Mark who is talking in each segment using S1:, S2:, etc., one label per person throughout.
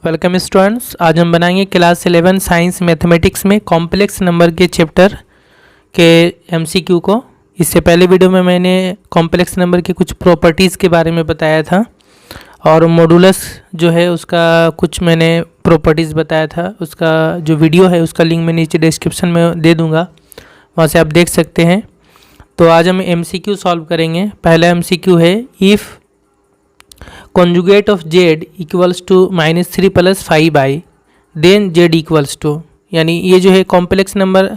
S1: Welcome students. आज हम बनाएंगे क्लास 11 साइंस मैथमेटिक्स में कॉम्प्लेक्स नंबर के चैप्टर के एमसीक्यू को। इससे पहले वीडियो में मैंने कॉम्प्लेक्स नंबर की कुछ प्रॉपर्टीज़ के बारे में बताया था और मॉडुलस जो है उसका कुछ मैंने प्रॉपर्टीज़ बताया था। उसका जो वीडियो है उसका लिंक मैं नीचे डिस्क्रिप्शन में दे दूँगा, वहाँ से आप देख सकते हैं। तो आज हम एमसीक्यू सॉल्व करेंगे। पहला एमसीक्यू है, if conjugate of z equals to -3 + 5i then z equals to, यानी ये जो है कॉम्प्लेक्स नंबर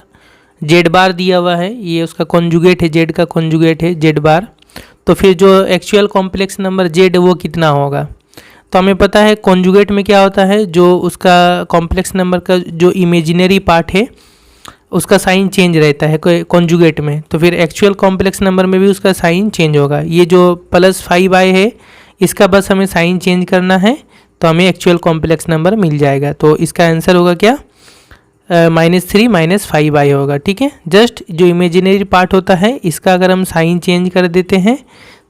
S1: z बार दिया हुआ है, ये उसका कॉन्जुगेट है, z का कॉन्जुगेट है z बार। तो फिर जो एक्चुअल कॉम्प्लेक्स नंबर z वो कितना होगा। तो हमें पता है कॉन्जुगेट में क्या होता है, जो उसका कॉम्प्लेक्स नंबर का जो इमेजिनरी पार्ट है उसका साइन चेंज रहता है कॉन्जुगेट में। तो फिर एक्चुअल कॉम्प्लेक्स नंबर में भी उसका साइन चेंज होगा। ये जो +5i है इसका बस हमें साइन चेंज करना है तो हमें एक्चुअल कॉम्प्लेक्स नंबर मिल जाएगा। तो इसका आंसर होगा क्या, -3 - 5i होगा। ठीक है, जस्ट जो इमेजिनरी पार्ट होता है इसका अगर हम साइन चेंज कर देते हैं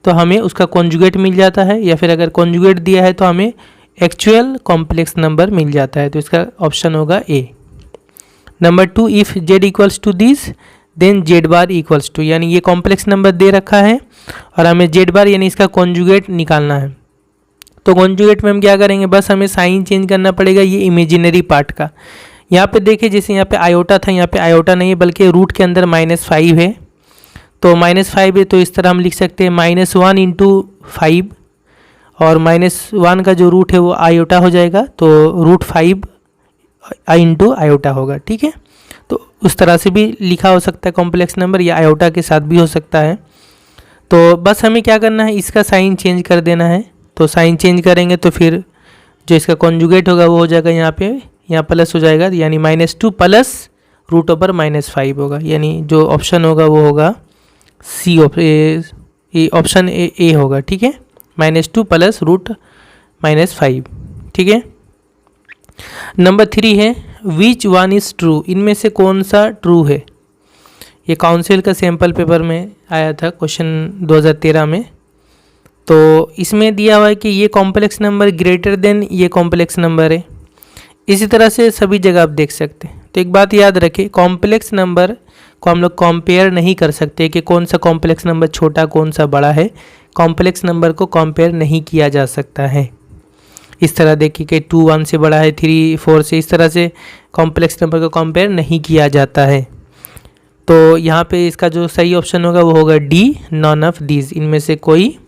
S1: तो हमें उसका कॉन्जुगेट मिल जाता है, या फिर अगर कॉन्जुगेट दिया है तो हमें एक्चुअल कॉम्प्लेक्स नंबर मिल जाता है। तो इसका ऑप्शन होगा A. Number 2, if z equals to this then z bar equals to, यानी ये कॉम्प्लेक्स नंबर दे रखा है और हमें z बार यानी इसका कॉन्जुगेट निकालना है। तो कॉन्जुगेट में हम क्या करेंगे, बस हमें साइन चेंज करना पड़ेगा ये इमेजिनरी पार्ट का। यहाँ पे देखिए, जैसे यहाँ पे आयोटा था, यहाँ पे आयोटा नहीं है बल्कि रूट के अंदर -5 है। तो -5 है तो इस तरह हम लिख सकते हैं -1 × 5, और -1 का जो रूट है वो आयोटा हो जाएगा, तो √5 × आयोटा होगा। ठीक है, तो उस तरह से भी लिखा हो सकता है कॉम्प्लेक्स नंबर, या आयोटा के साथ भी हो सकता है। तो बस हमें क्या करना है, इसका साइन चेंज कर देना है। तो साइन चेंज करेंगे तो फिर जो इसका कॉन्जुगेट होगा वो हो जाएगा यहाँ पे, यहाँ प्लस हो जाएगा, यानी -2 + √/-5 होगा। यानी जो ऑप्शन होगा वो होगा सी, ऑप्शन ए होगा। ठीक है, -2 + √-5। ठीक है, नंबर 3 है, विच वन इज़ ट्रू, इनमें से कौन सा ट्रू है। ये काउंसिल का सैम्पल पेपर में आया था क्वेश्चन 2013 में। तो इसमें दिया हुआ है कि ये कॉम्प्लेक्स नंबर ग्रेटर देन ये कॉम्प्लेक्स नंबर है। इसी तरह से सभी जगह आप देख सकते हैं। तो एक बात याद रखें, कॉम्प्लेक्स नंबर को हम लोग कंपेयर नहीं कर सकते कि कौन सा कॉम्प्लेक्स नंबर छोटा कौन सा बड़ा है। कॉम्प्लेक्स नंबर को कंपेयर नहीं किया जा सकता है। इस तरह देखिए कि 2 1 से बड़ा है, 3 4 से, इस तरह से कॉम्प्लेक्स नंबर को कंपेयर नहीं किया जाता है। तो यहाँ पे इसका जो सही ऑप्शन होगा वो होगा डी, नॉन ऑफ दीज, इनमें से कोई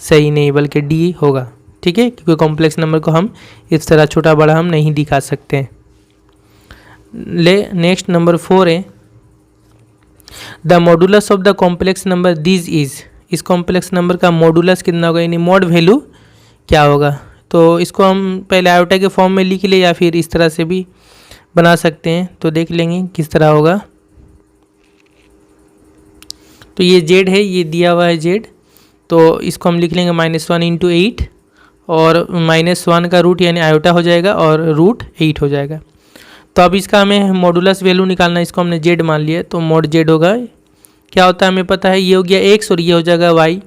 S1: सही नहीं बल्कि डी होगा। ठीक है, क्योंकि कॉम्प्लेक्स नंबर को हम इस तरह छोटा बड़ा हम नहीं दिखा सकते। नेक्स्ट नंबर 4 है, the modulus of the complex number this is, इस कॉम्प्लेक्स नंबर का मॉडुलस कितना होगा, यानी मॉड वैल्यू क्या होगा। तो इसको हम पहले आयोटा के फॉर्म में लिख ले या फिर इस तरह से भी बना सकते हैं। तो देख लेंगे किस तरह होगा। तो ये z है, ये दिया हुआ है z, तो इसको हम लिख लेंगे -1 × 8, और -1 का रूट यानी आयोटा हो जाएगा और √8 हो जाएगा। तो अब इसका हमें मॉडुलस वैल्यू निकालना है। इसको हमने z मान लिया, तो मॉड z होगा, क्या होता है हमें पता है, ये हो गया x और ये हो जाएगा y।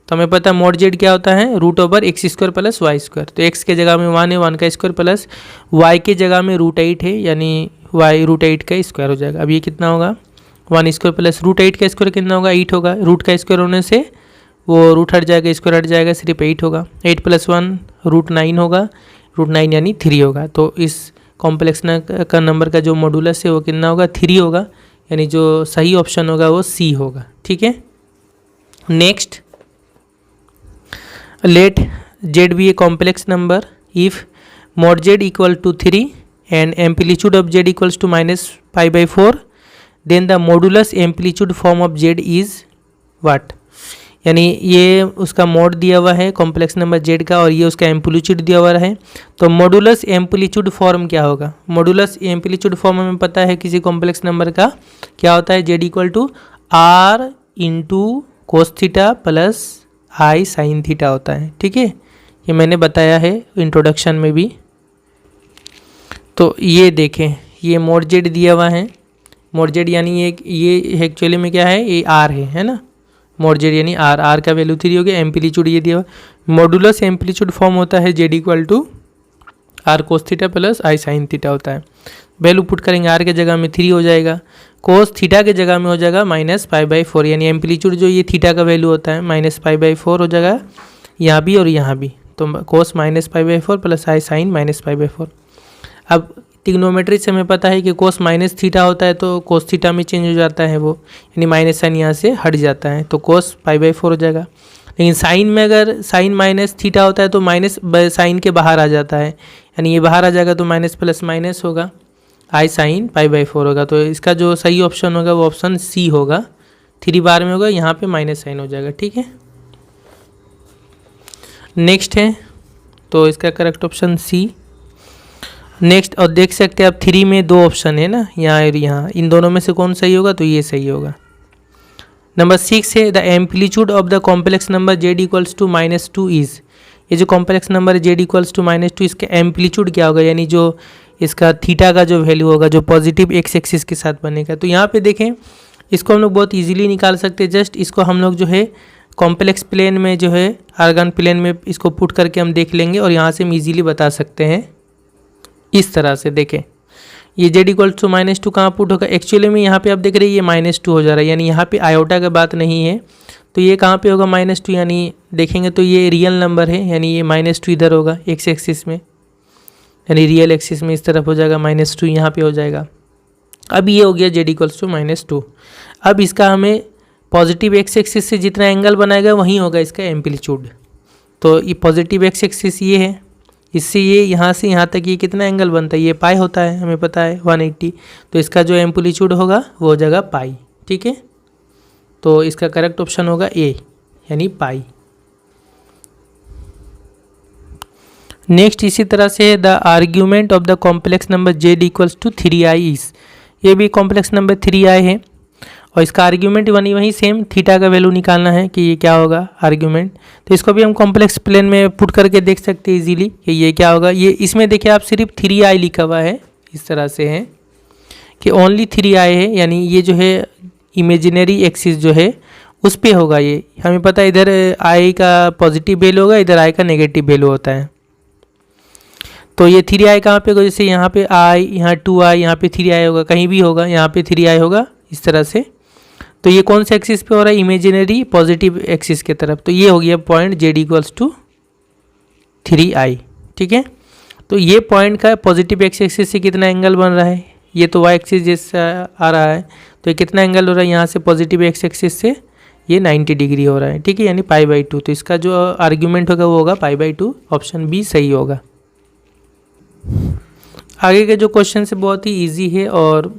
S1: तो हमें पता है मॉड z क्या होता है, √x² + y²। तो x के जगह में 1 है, 1 का स्क्वायर प्लस y के जगह में √8 है, यानी y √8 का स्क्वायर हो जाएगा। अब ये कितना होगा, 1² + √8 का स्क्वायर कितना होगा, 8 होगा। रूट का स्क्वायर होने से वो रूट हट जाएगा, स्क्वायर हट जाएगा, सिर्फ 8 होगा। 8 + 1 √9 होगा, √9 यानी 3 होगा। तो इस कॉम्प्लेक्स का नंबर का जो मॉडुलस है वो कितना होगा, 3 होगा, यानी जो सही ऑप्शन होगा वो सी होगा। ठीक है, next, let z be a complex number if mod z equal to 3 and amplitude of z equals to -π/4 then the modulus amplitude form of z is what। यानी ये उसका मोड दिया हुआ है कॉम्प्लेक्स नंबर z का और ये उसका एम्पलीट्यूड दिया हुआ है। तो मॉडुलस एम्पलीट्यूड फॉर्म क्या होगा, मॉडुलस एम्पलीट्यूड फॉर्म हमें पता है किसी कॉम्प्लेक्स नंबर का क्या होता है, z = r × cos θ + i sin θ होता है। ठीक है, ये मैंने बताया है इंट्रोडक्शन में भी। तो ये देखें, ये मॉड z दिया हुआ है, मॉड z यानी ये एक्चुअली में क्या है, ये r है ना, मॉड z यानी r का वैल्यू 3 हो गया। एम्पलीट्यूड ये दिया हुआ, मॉडुलस एम्पलीट्यूड फॉर्म होता है z = r cos theta plus i sine theta होता है। वैल्यू पुट करेंगे, आर के जगह में 3 हो जाएगा, कोस थीटा के जगह में हो जाएगा -π/4, यानी एम्पलीट्यूड जो ये थीटा का वैल्यू होता है -π/4 हो जाएगा यहाँ भी और यहाँ भी, तो कोस -π/4 प्लस आई साइन -π/4। अब ट्रिग्नोमेट्री से हमें पता है कि कोस माइनस थीटा होता है तो कोस थीटा में चेंज हो जाता है वो, यानी माइनस साइन यहाँ से हट जाता है, तो कोस π/4 हो जाएगा। लेकिन साइन में अगर साइन माइनस थीटा होता है तो माइनस साइन के बाहर आ जाता है, यानी ये बाहर आ जाएगा तो माइनस प्लस माइनस होगा, आई साइन π/4 होगा। तो इसका जो सही ऑप्शन होगा वो ऑप्शन सी होगा, 3 बार में होगा, यहाँ पे माइनस साइन हो जाएगा। ठीक है, नेक्स्ट है तो इसका करेक्ट ऑप्शन सी। नेक्स्ट, और देख सकते हैं आप 3 में 2 ऑप्शन है ना, यहाँ और यहाँ, इन दोनों में से कौन सही होगा, तो ये सही होगा। नंबर 6 है the amplitude of the complex number z equals to -2 is. ये जो complex number z equals to -2, इसका एम्पलीट्यूड क्या होगा, यानी जो इसका थीटा का जो वैल्यू होगा जो पॉजिटिव एक्स एक्सिस के साथ बनेगा। तो यहाँ पे देखें, इसको हम लोग बहुत इजीली निकाल सकते हैं। जस्ट इसको हम लोग जो है कॉम्प्लेक्स प्लेन में जो है आर्गन प्लेन में इसको पुट करके हम देख लेंगे और यहाँ से हम इजीली बता सकते हैं। इस तरह से देखें, ये z इक्वल्स टू -2 कहाँ पुट होगा, एक्चुअली में यहाँ पे आप देख रहे हैं ये -2 हो जा रहा है, यानी यहाँ पे आयोटा का बात नहीं है, तो ये कहाँ पे होगा -2, यानी देखेंगे तो ये रियल नंबर है, यानी ये -2 इधर होगा एक्स एक्सिस में, यानी रियल एक्सिस में इस तरफ हो जाएगा, -2 यहाँ पे हो जाएगा। अब ये हो गया z इक्वल्स टू -2। अब इसका हमें पॉजिटिव एक्स एक्सिस से जितना एंगल बनाएगा वहीं होगा इसका एम्पलीट्यूड। तो ये पॉजिटिव एक्स एक्सिस ये है, इससे ये यहाँ से यहाँ तक ये कितना एंगल बनता है, ये पाई होता है, हमें पता है 180, तो इसका जो एम्पलीट्यूड होगा वो हो जाएगा पाई। ठीक है, तो इसका करेक्ट ऑप्शन होगा ए, यानी पाई। नेक्स्ट, इसी तरह से the argument of the complex number z equals to 3i is. ये भी कॉम्प्लेक्स नंबर 3i है और इसका आर्ग्यूमेंट वही सेम थीटा का वैल्यू निकालना है कि ये क्या होगा आर्ग्यूमेंट। तो इसको भी हम कॉम्प्लेक्स प्लेन में पुट करके देख सकते हैं इजीली कि ये क्या होगा। ये इसमें देखिए आप सिर्फ 3i लिखा हुआ है, इस तरह से है कि ओनली 3i है, यानी ये जो है इमेजिनरी एक्सिस जो है उस पे होगा। ये हमें पता है इधर i का पॉजिटिव वैल्यू होगा, इधर i का नेगेटिव वैल्यू होता है। तो ये 3i कहाँ पे होगा, जैसे यहाँ पे i, यहाँ 2i, यहाँ पे 3i होगा, कहीं भी होगा, यहाँ पे 3i होगा इस तरह से। तो ये कौन से एक्सिस पे हो रहा है, इमेजिनरी पॉजिटिव एक्सिस के तरफ। तो ये हो गया point z equals to 3i। ठीक है, तो ये पॉइंट का पॉजिटिव एक्स एक्सिस से कितना एंगल बन रहा है, ये तो y एक्सिस जैसा आ रहा है, तो ये कितना एंगल हो रहा है यहाँ से पॉजिटिव एक्स एक्सिस से, ये 90 डिग्री हो रहा है। ठीक है, यानी π/2। तो इसका जो आर्ग्यूमेंट होगा वो होगा π/2, ऑप्शन बी सही होगा। आगे के जो क्वेश्चन है बहुत ही इजी है और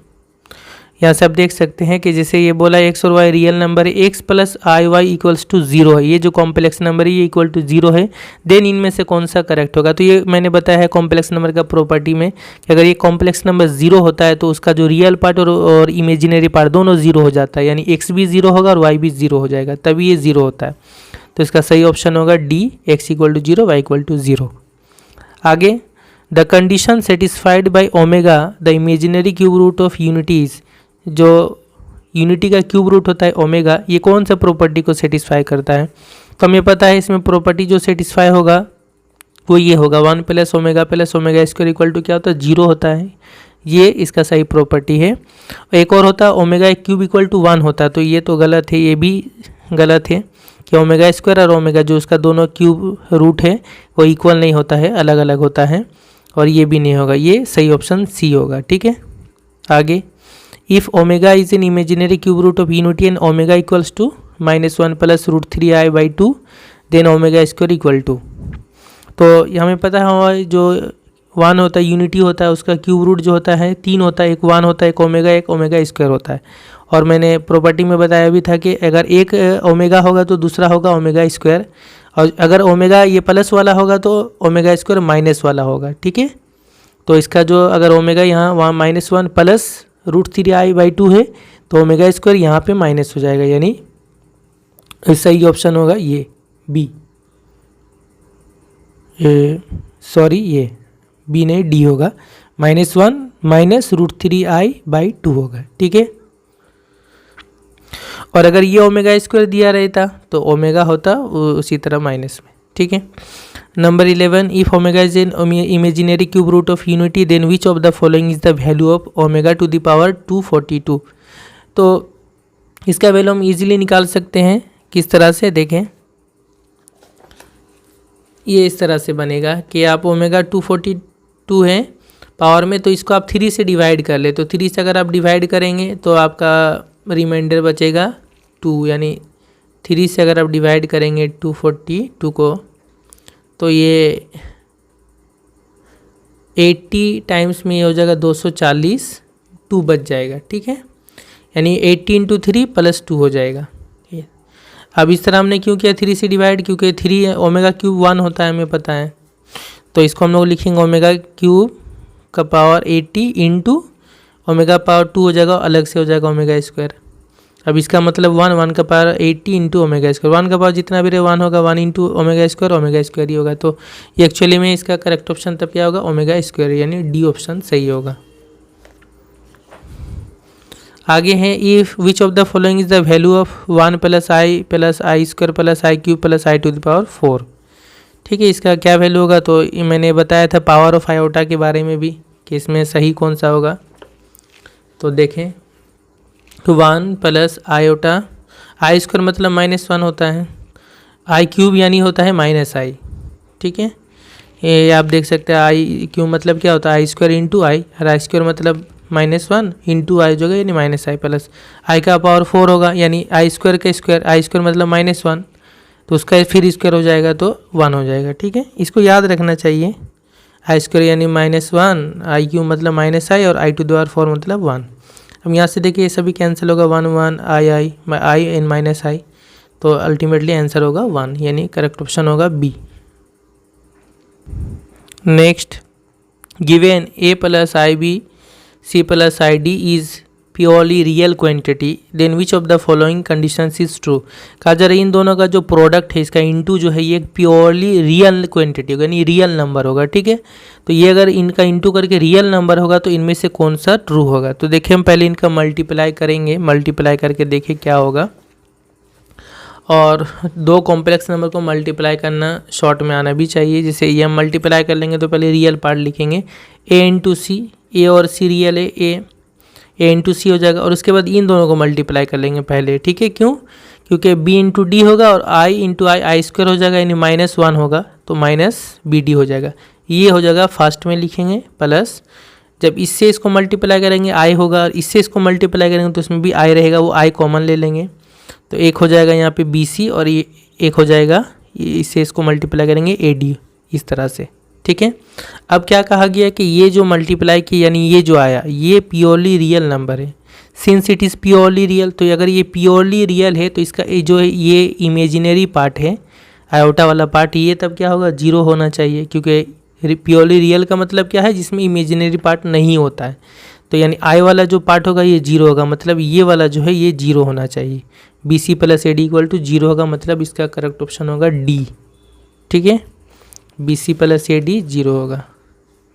S1: यहाँ से आप देख सकते हैं कि जैसे ये बोला x और y रियल नंबर है, x plus i y equals to 0 है, ये जो कॉम्प्लेक्स नंबर है ये इक्वल टू 0 है, देन इनमें से कौन सा करेक्ट होगा। तो ये मैंने बताया है कॉम्प्लेक्स नंबर का प्रॉपर्टी में कि अगर ये कॉम्प्लेक्स नंबर 0 होता है तो उसका जो रियल पार्ट और इमेजिनरी पार्ट दोनों 0 हो जाता है, यानी x भी 0 होगा और y भी 0 हो जाएगा, तभी ये 0 होता है। तो इसका सही ऑप्शन होगा D, x equal to 0 y equal to 0। आगे, the condition satisfied by omega the imaginary cube root of unities, जो यूनिटी का क्यूब रूट होता है ओमेगा, ये कौन सा प्रॉपर्टी को सेटिस्फाई करता है। तो हमें पता है इसमें प्रॉपर्टी जो सेटिस्फाई होगा वो ये होगा 1 plus omega square equal to क्या होता है 0 होता है, ये इसका सही प्रॉपर्टी है। एक और होता है ओमेगा क्यूब इक्वल टू 1 होता है, तो ये तो गलत है, ये भी गलत है कि ओमेगा स्क्वायर और ओमेगा जो उसका दोनों क्यूब रूट है वो इक्वल नहीं होता है, अलग अलग होता है, और ये भी नहीं होगा, ये सही ऑप्शन सी होगा। ठीक है, आगे, if omega is an imaginary cube root of unity and omega equals to -1 plus √3i/2 then omega square equal to. तो हमें पता है हमारा जो 1 होता है यूनिटी होता है उसका क्यूब रूट जो होता है 3 होता है, एक 1 होता है, एक ओमेगा स्क्वायर होता है। और मैंने प्रॉपर्टी में बताया भी था कि अगर एक ओमेगा होगा तो दूसरा होगा ओमेगा स्क्वायर, और अगर ओमेगा ये प्लस वाला होगा तो ओमेगा स्क्वायर माइनस वाला होगा। ठीक है, तो इसका जो अगर ओमेगा यहाँ -1 प्लस √3i/2 है तो ओमेगा स्क्वायर यहाँ पे माइनस हो जाएगा, यानी सही ऑप्शन होगा ये बी, सॉरी ये बी नहीं डी होगा, -1 माइनस √3i/2 होगा। ठीक है, और अगर ये ओमेगा स्क्वायर दिया रहता तो ओमेगा होता उसी तरह माइनस में। ठीक है। Number 11, if omega is an imaginary cube root of unity then which of the following is the value of omega to the power 242। तो इसका वैल्यू हम इजीली निकाल सकते हैं। किस तरह से, देखें, ये इस तरह से बनेगा कि आप ओमेगा 242 है पावर में, तो इसको आप 3 से डिवाइड कर ले। तो 3 से अगर आप डिवाइड करेंगे तो आपका रिमाइंडर बचेगा 2, यानी 3 से अगर आप डिवाइड करेंगे 242 को तो ये 80 टाइम्स में ये हो जाएगा 240, 2 बच जाएगा, ठीक है। यानी 80 × 3 + 2 हो जाएगा। अब इस तरह हमने क्यों किया 3 से डिवाइड, क्योंकि 3 ओमेगा क्यूब 1 होता है, हमें पता है। तो इसको हम लोग लिखेंगे ओमेगा क्यूब का पावर 80 × ओमेगा पावर 2 हो जाएगा, अलग से हो जाएगा ओमेगा स्क्वायर। अब इसका मतलब 1 का पावर 80 × ओमेगा स्क्वायर, 1 का पावर जितना भी रहे 1 होगा, 1 × ओमेगा स्क्वायर ही होगा। तो ये एक्चुअली में इसका करेक्ट ऑप्शन तब क्या होगा, ओमेगा स्क्वायर, यानी डी ऑप्शन सही होगा। आगे है, if which of the following is the value of 1 + i + i² + i³ + i to the power 4। ठीक है, इसका क्या वैल्यू होगा, तो मैंने बताया था पावर ऑफ आयोटा के बारे में भी कि इसमें सही कौन सा होगा। तो देखें, तो 1 + आयोटा, i² मतलब -1 होता है, i³ यानी होता है -i। ठीक है, ये आप देख सकते हैं, i³ मतलब क्या होता है, i² × i, और i² मतलब -1 × i जो है यानी -i प्लस i का पावर 4 होगा, यानी i² का स्क्वायर, i² मतलब -1, तो उसका फिर स्क्वायर हो जाएगा तो 1 हो जाएगा। ठीक है, इसको याद रखना चाहिए, i² यानी -1, i³ मतलब -i और i टू द पावर 4 मतलब 1। अब यहाँ से देखिए ये सभी कैंसिल होगा, 1 1 i एन -i, तो अल्टीमेटली आंसर होगा 1, यानी करेक्ट ऑप्शन होगा B. Next, given a + ib c + id is purely real quantity then which of the following conditions is true। कहा जा रहा है इन दोनों का जो प्रोडक्ट है, इसका इंटू जो है ये प्योरली रियल क्वांटिटी होगा, यानी रियल नंबर होगा। ठीक है, तो ये अगर इनका इंटू करके रियल नंबर होगा तो इनमें से कौन सा ट्रू होगा। तो देखिए हम पहले इनका मल्टीप्लाई करेंगे, मल्टीप्लाई करके देखिए क्या होगा। और दो कॉम्प्लेक्स नंबर को मल्टीप्लाई करना शॉर्ट में आना भी चाहिए। जैसे ये हम मल्टीप्लाई कर लेंगे तो पहले रियल पार्ट लिखेंगे, a × c, a और c रियल है, a × c हो जाएगा, और उसके बाद इन दोनों को मल्टीप्लाई कर लेंगे पहले। ठीक है, क्यों, क्योंकि b × d होगा और i × i² हो जाएगा, यानी -1 होगा तो -bd हो जाएगा। ये हो जाएगा फर्स्ट में लिखेंगे, प्लस जब इससे इसको मल्टीप्लाई करेंगे i होगा, और इससे इसको मल्टीप्लाई करेंगे तो इसमें भी i रहेगा, वो i कॉमन ले लेंगे तो एक हो जाएगा यहाँ पे BC, और ये एक हो जाएगा, इससे इसको मल्टीप्लाई करेंगे AD, इस तरह से। ठीक है, अब क्या कहा गया कि ये जो मल्टीप्लाई की, यानी ये जो आया ये प्योरली रियल नंबर है। Since it is purely real, तो अगर ये प्योरली रियल है तो इसका जो है ये इमेजिनरी पार्ट है, आयोटा वाला पार्ट, ये तब क्या होगा, 0 होना चाहिए, क्योंकि प्योरली रियल का मतलब क्या है, जिसमें इमेजिनरी पार्ट नहीं होता है। तो यानी i वाला जो पार्ट होगा ये 0 होगा, मतलब ये वाला जो है ये 0 होना चाहिए। BC + AD = 0 होगा, मतलब इसका करेक्ट ऑप्शन होगा D। ठीक है, BC + AD 0 होगा,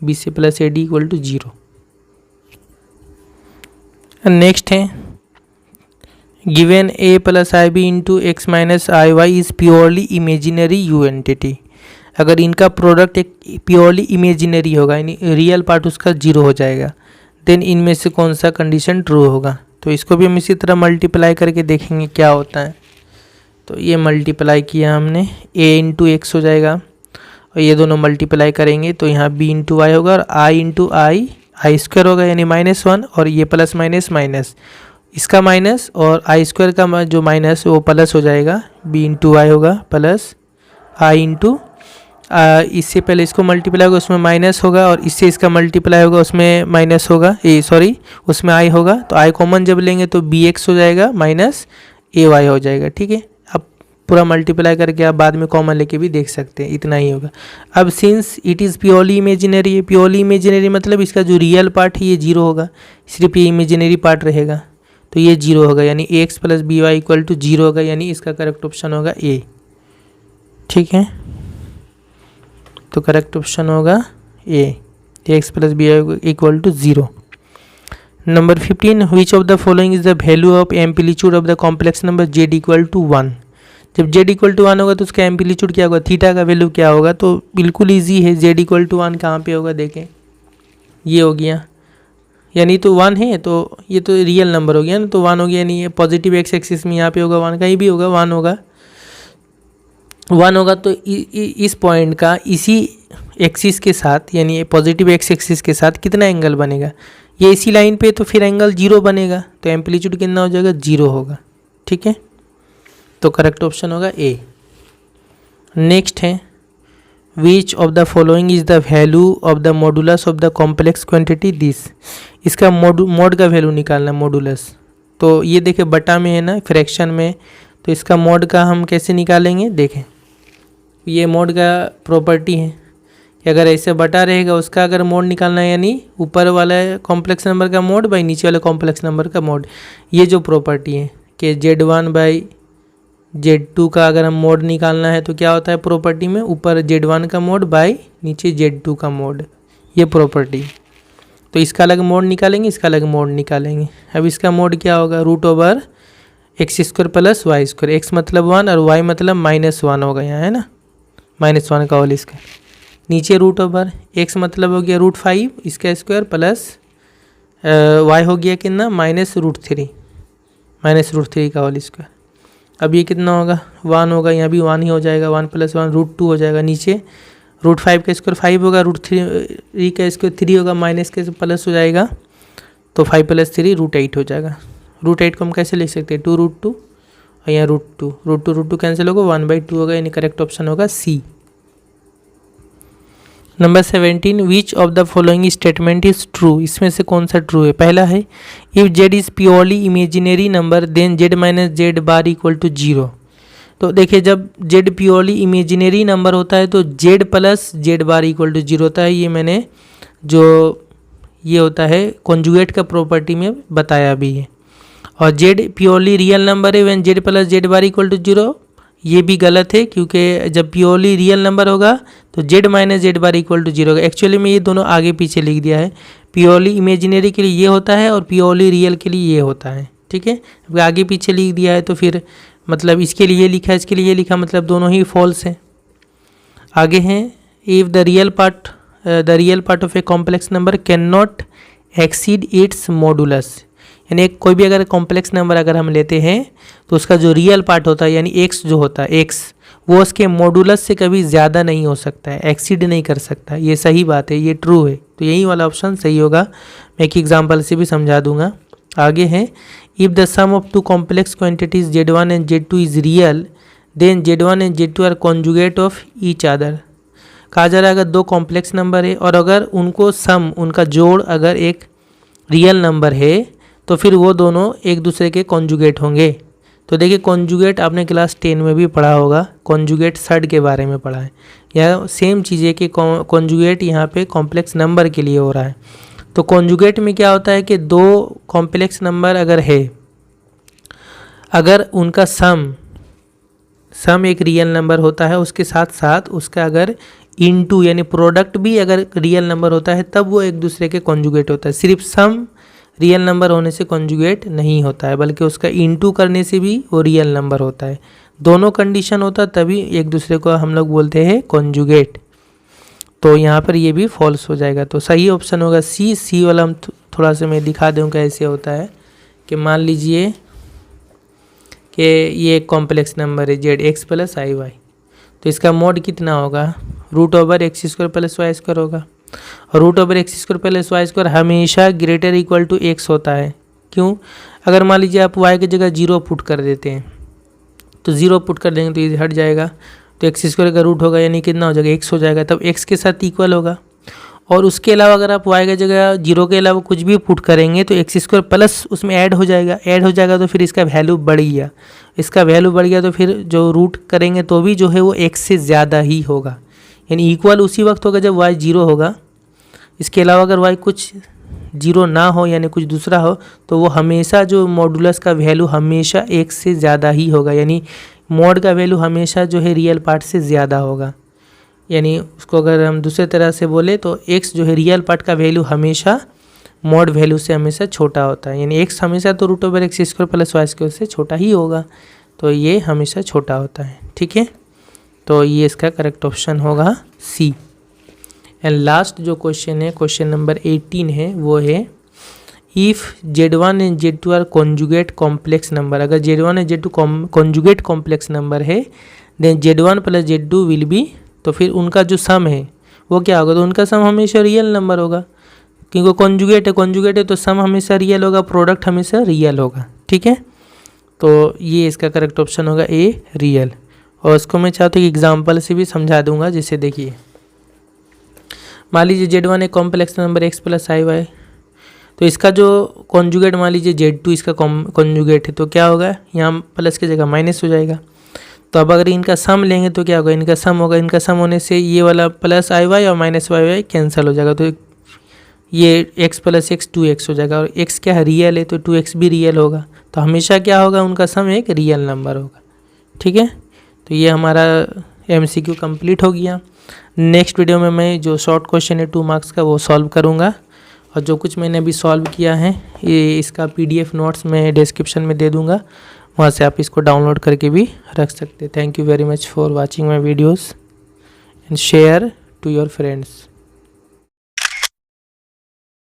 S1: BC + AD = 0। नेक्स्ट है, given a + ib × x - iy is purely imaginary you entity. अगर इनका प्रोडक्ट एक प्योरली इमेजिनरी होगा, यानी रियल पार्ट उसका 0 हो जाएगा, देन इनमें से कौन सा कंडीशन ट्रू होगा। तो इसको भी हम इसी तरह मल्टीप्लाई करके देखेंगे क्या होता है। तो ये मल्टीप्लाई किया हमने, a × x हो जाएगा, और ये दोनों मल्टीप्लाई करेंगे तो यहाँ b × y होगा, और i × i² होगा, यानी -1, और ये प्लस माइनस माइनस, इसका माइनस और i² का जो माइनस वो प्लस हो जाएगा, b × y होगा प्लस i × इससे पहले इसको मल्टीप्लाई होगा उसमें माइनस होगा, और इससे इसका मल्टीप्लाई होगा उसमें माइनस होगा, उसमें i होगा, तो i कॉमन जब लेंगे तो bx हो जाएगा -ay हो जाएगा। ठीक है, अब पूरा मल्टीप्लाई करके आप बाद में कॉमन लेके भी देख सकते हैं, इतना ही होगा। अब since it is purely imaginary है, प्योरली इमेजिनरी मतलब इसका जो रियल पार्ट है ये 0 होगा, सिर्फ ये इमेजिनरी पार्ट रहेगा, तो ये 0 होगा, यानी ax + by = 0 होगा, यानी इसका करेक्ट ऑप्शन होगा A। ठीक है, तो करेक्ट ऑप्शन होगा A, ax + by = 0। Number 15, which of the following is the value of amplitude of the complex number z = 1। जब z इक्वल टू 1 होगा तो उसका एम्पलीट्यूड क्या होगा, थीटा का वैल्यू क्या होगा। तो बिल्कुल ईजी है, z इक्वल टू 1 कहाँ पे होगा, देखें ये हो गया, यानी तो 1 है तो ये तो रियल नंबर हो गया ना, तो 1 हो गया, यानी ये पॉजिटिव एक्स एक्सिस में यहाँ पे होगा 1, कहीं भी होगा 1 होगा, 1 होगा। तो इस पॉइंट का इसी एक्सिस के साथ यानी पॉजिटिव एक्स एक्सिस के साथ कितना एंगल बनेगा, ये इसी लाइन पे, तो फिर एंगल 0 बनेगा, तो एम्पलीट्यूड कितना हो जाएगा, 0 होगा। ठीक है, तो करेक्ट ऑप्शन होगा ए। नेक्स्ट है विच of the following is the value of the modulus of the complex quantity this. इसका मोड का वैल्यू निकालना, मॉडुलस। तो ये देखें बटा में है ना, फ्रैक्शन में, तो इसका मोड का हम कैसे निकालेंगे, देखें ये मोड का प्रॉपर्टी है कि अगर ऐसे बटा रहेगा उसका अगर मोड निकालना है, यानी ऊपर वाला कॉम्प्लेक्स नंबर का मोड बाई नीचे वाले कॉम्प्लेक्स नंबर का मोड, ये जो प्रॉपर्टी है कि Z1 बाई Z2 का अगर हम मोड निकालना है तो क्या होता है प्रॉपर्टी में, ऊपर Z1 का मोड बाई नीचे Z2 का मोड, ये प्रॉपर्टी। तो इसका अलग मोड निकालेंगे, इसका अलग मोड निकालेंगे। अब इसका मोड क्या होगा, √ x² प्लस y², x मतलब 1 और y मतलब -1 होगा यहाँ, है ना, -1 का होल स्क्वायर, नीचे √ x मतलब हो गया √5 इसका स्क्वायर प्लस y हो गया कितना, -√3 का होल स्क्वायर। अब ये कितना होगा, 1 होगा, यहाँ भी 1 ही हो जाएगा, 1 + 1 √2 हो जाएगा, नीचे √5 का स्क्वायर 5 होगा, √3 का स्क्वायर 3 होगा, माइनस के प्लस हो जाएगा, तो 5 + 3 √8 हो जाएगा। √8 को हम कैसे लिख सकते हैं, 2√2 और यहाँ √2 कैंसिल होगा, 1/2 होगा, यानी करेक्ट ऑप्शन होगा C. Number 17 which of the following statement is true, इसमें से कौन सा ट्रू है। पहला है if z is purely imaginary number then z - z bar equal to 0। तो देखिए जब z प्योरली इमेजिनरी नंबर होता है तो z plus z bar equal to 0 होता है, ये मैंने जो ये होता है कॉन्जुगेट का प्रॉपर्टी में बताया भी है। और z प्योरली रियल नंबर है when z plus z bar equal to 0, ये भी गलत है क्योंकि जब प्योरली रियल नंबर होगा तो z - z bar equal to 0 होगा। एक्चुअली में ये दोनों आगे पीछे लिख दिया है, प्योरली इमेजिनरी के लिए ये होता है और प्योरली रियल के लिए ये होता है। ठीक है, अब आगे पीछे लिख दिया है तो फिर मतलब इसके लिए लिखा, इसके लिए लिखा, मतलब दोनों ही फॉल्स हैं। आगे हैं if the real part of a complex number can not exceed it's modulus, यानी कोई भी अगर कॉम्प्लेक्स नंबर अगर हम लेते हैं तो उसका जो रियल पार्ट होता है यानी x जो होता है x, वो उसके मॉडुलस से कभी ज़्यादा नहीं हो सकता है, एक्सीड नहीं कर सकता। ये सही बात है, ये ट्रू है, तो यही वाला ऑप्शन सही होगा। मैं एक एग्जांपल से भी समझा दूंगा। आगे है if the sum of two complex quantities Z1 and Z2 is real then Z1 and Z2 are conjugate of each other. कहा जा रहा है अगर दो कॉम्प्लेक्स नंबर है और अगर उनको सम, उनका जोड़ अगर एक रियल नंबर है तो फिर वो दोनों एक दूसरे के कॉन्जुगेट होंगे। तो देखिए कॉन्जुगेट आपने क्लास 10 में भी पढ़ा होगा, कॉन्जुगेट सर्ड के बारे में पढ़ा है। यह सेम चीज़ है कि कॉन्जुगेट यहाँ पे कॉम्प्लेक्स नंबर के लिए हो रहा है। तो कॉन्जुगेट में क्या होता है कि दो कॉम्प्लेक्स नंबर अगर है, अगर उनका सम एक रियल नंबर होता है, उसके साथ साथ उसका अगर इनटू यानी प्रोडक्ट भी अगर रियल नंबर होता है तब वो एक दूसरे के कॉन्जुगेट होता है। सिर्फ सम रियल नंबर होने से कॉन्जुगेट नहीं होता है, बल्कि उसका इनटू करने से भी वो रियल नंबर होता है। दोनों कंडीशन होता है तभी एक दूसरे को हम लोग बोलते हैं कॉन्जुगेट। तो यहाँ पर ये भी फॉल्स हो जाएगा, तो सही ऑप्शन होगा सी वाला। हम थोड़ा सा मैं दिखा दूँ कैसे होता है कि मान लीजिए कि ये एक कॉम्प्लेक्स नंबर है zx + iy, तो इसका मोड कितना होगा, √x² + y² होगा। और √x² + y² हमेशा ग्रेटर इक्वल टू x होता है। क्यों, अगर मान लीजिए आप y की जगह 0 पुट कर देते हैं तो 0 पुट कर देंगे तो ये हट जाएगा, तो x² का रूट होगा यानी कितना हो जाएगा, x हो जाएगा, तब x के साथ इक्वल होगा। और उसके अलावा अगर आप y की जगह 0 के अलावा कुछ भी पुट करेंगे तो x² प्लस उसमें ऐड हो जाएगा, तो फिर इसका वैल्यू बढ़ गया, तो फिर जो रूट करेंगे तो भी जो है वो x से ज़्यादा ही होगा, यानी इक्वल उसी वक्त होगा जब y 0 होगा। इसके अलावा अगर y कुछ 0 ना हो यानी कुछ दूसरा हो तो वो हमेशा जो मॉडुलस का वैल्यू हमेशा x से ज़्यादा ही होगा, यानी मॉड का वैल्यू हमेशा जो है रियल पार्ट से ज़्यादा होगा। यानी उसको अगर हम दूसरे तरह से बोले तो x जो है रियल पार्ट का वैल्यू हमेशा मॉड वैल्यू से हमेशा छोटा होता है, यानी x हमेशा तो √x² + y² से छोटा ही होगा। तो ये हमेशा छोटा होता है। ठीक है, तो ये इसका करेक्ट ऑप्शन होगा सी। एंड लास्ट जो क्वेश्चन है, क्वेश्चन नंबर 18 है, वो है if Z1 and Z2 are conjugate complex number. अगर Z1 and Z2 conjugate complex number है then Z1 plus Z2 will be, तो फिर उनका जो सम है वो क्या होगा, तो उनका सम हमेशा रियल नंबर होगा, क्योंकि कॉन्जुगेट है तो सम हमेशा रियल होगा, प्रोडक्ट हमेशा रियल होगा। ठीक है, तो ये इसका करेक्ट ऑप्शन होगा ए, रियल। और उसको मैं चाहता हूँ कि एग्जाम्पल से भी समझा दूंगा। जैसे देखिए, मान लीजिए Z1 एक complex number x plus i Y, तो इसका जो कॉन्जुगेट मान लीजिए Z2 इसका कॉन्जुगेट है, तो क्या होगा, यहाँ प्लस की जगह माइनस हो जाएगा। तो अब अगर इनका सम लेंगे तो क्या होगा, इनका सम होगा, इनका सम होने से ये वाला प्लस आई वाई और माइनस वाई वाई कैंसिल हो जाएगा, तो ये x प्लस एक्स 2x हो जाएगा। और x क्या है, रियल है, तो 2x भी रियल होगा, तो हमेशा क्या होगा, उनका सम एक रियल नंबर होगा। ठीक है, तो ये हमारा MCQ कंप्लीट हो गया। नेक्स्ट वीडियो में मैं जो शॉर्ट क्वेश्चन है 2 मार्क्स का वो सॉल्व करूँगा, और जो कुछ मैंने अभी सॉल्व किया है ये इसका PDF नोट्स मैं डिस्क्रिप्शन में दे दूँगा, वहाँ से आप इसको डाउनलोड करके भी रख सकते हैं। Thank you very much for watching my videos and share to your friends.